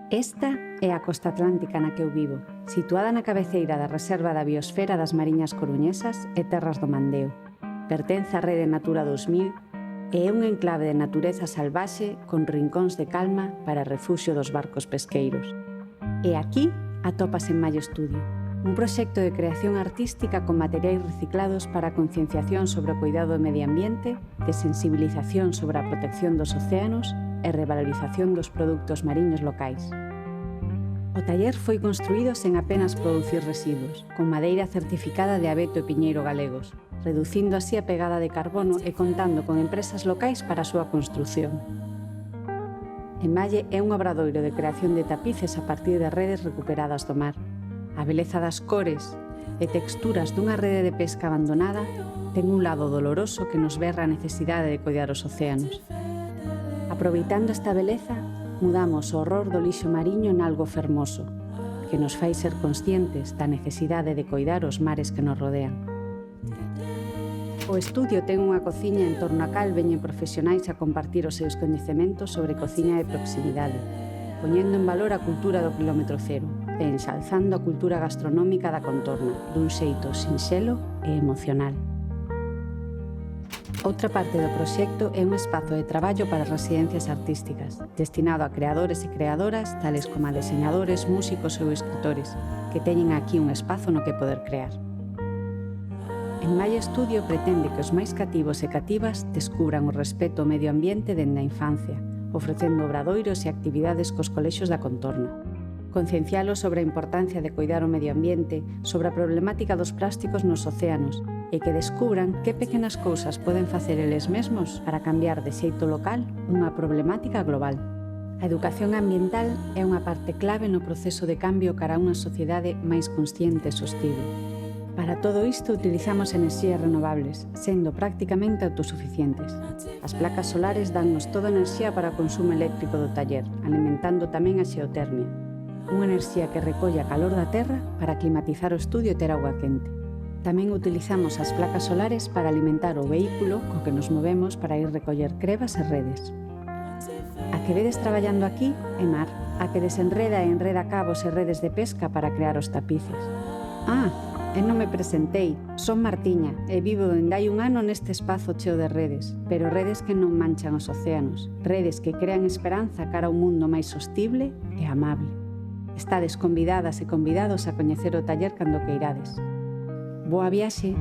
Esta é a costa atlántica na que eu vivo, situada na cabeceira da Reserva da Biosfera das Mariñas Coruñesas e Terras do Mandeo. Pertence á Rede Natura 2000 e é un enclave de natureza salvaxe con rincóns de calma para refuxio dos barcos pesqueiros. E aquí atópase en Malle Estudio, un proxecto de creación artística con materiais reciclados para a concienciación sobre o cuidado do medio ambiente, de sensibilización sobre a protección dos océanos e revalorización dos produtos mariños locais. O taller foi construído sen apenas producir residuos, con madeira certificada de abeto e piñeiro galegos, reducindo así a pegada de carbono e contando con empresas locais para a súa construción. Emalle é un obradoiro de creación de tapices a partir de redes recuperadas do mar. A beleza das cores e texturas dunha rede de pesca abandonada ten un lado doloroso que nos berra a necesidade de coidar os océanos. Aproveitando esta beleza, mudamos o horror do lixo mariño en algo fermoso, que nos fai ser conscientes da necesidade de coidar os mares que nos rodean. O estudio ten unha cociña en torno a cal veñen profesionais a compartir os seus coñecementos sobre cociña de proximidade, poñendo en valor a cultura do quilómetro cero e ensalzando a cultura gastronómica da contorna dun xeito sinxelo e emocional. Outra parte do proxecto é un espazo de traballo para residencias artísticas, destinado a creadores e creadoras, tales como a deseñadores, músicos ou escritores, que teñen aquí un espazo no que poder crear. En Malle Estudio pretende que os máis cativos e cativas descubran o respeto ao medio ambiente dende a infancia, ofrecendo obradoiros e actividades cos colexios da contorna. Conciencialos sobre a importancia de coidar o medio ambiente, sobre a problemática dos plásticos nos océanos, e que descubran que pequenas cousas poden facer eles mesmos para cambiar de xeito local unha problemática global. A educación ambiental é unha parte clave no proceso de cambio cara a unha sociedade máis consciente e sostible. Para todo isto utilizamos enerxías renovables, sendo prácticamente autosuficientes. As placas solares dannos toda a enerxía para o consumo eléctrico do taller, alimentando tamén a xeotermia, unha enerxía que recolle a calor da terra para climatizar o estudio e ter agua quente. Tamén utilizamos as placas solares para alimentar o vehículo co que nos movemos para ir recoller crevas e redes. A que vedes traballando aquí é Mar, a que desenreda e enreda cabos e redes de pesca para crear os tapices. Non me presentei, son Martiña e vivo dende hai un ano neste espazo cheo de redes, pero redes que non manchan os océanos, redes que crean esperanza cara a un mundo máis sostible e amable. Estades convidadas e convidados a coñecer o taller cando queirades. Boa viaxe!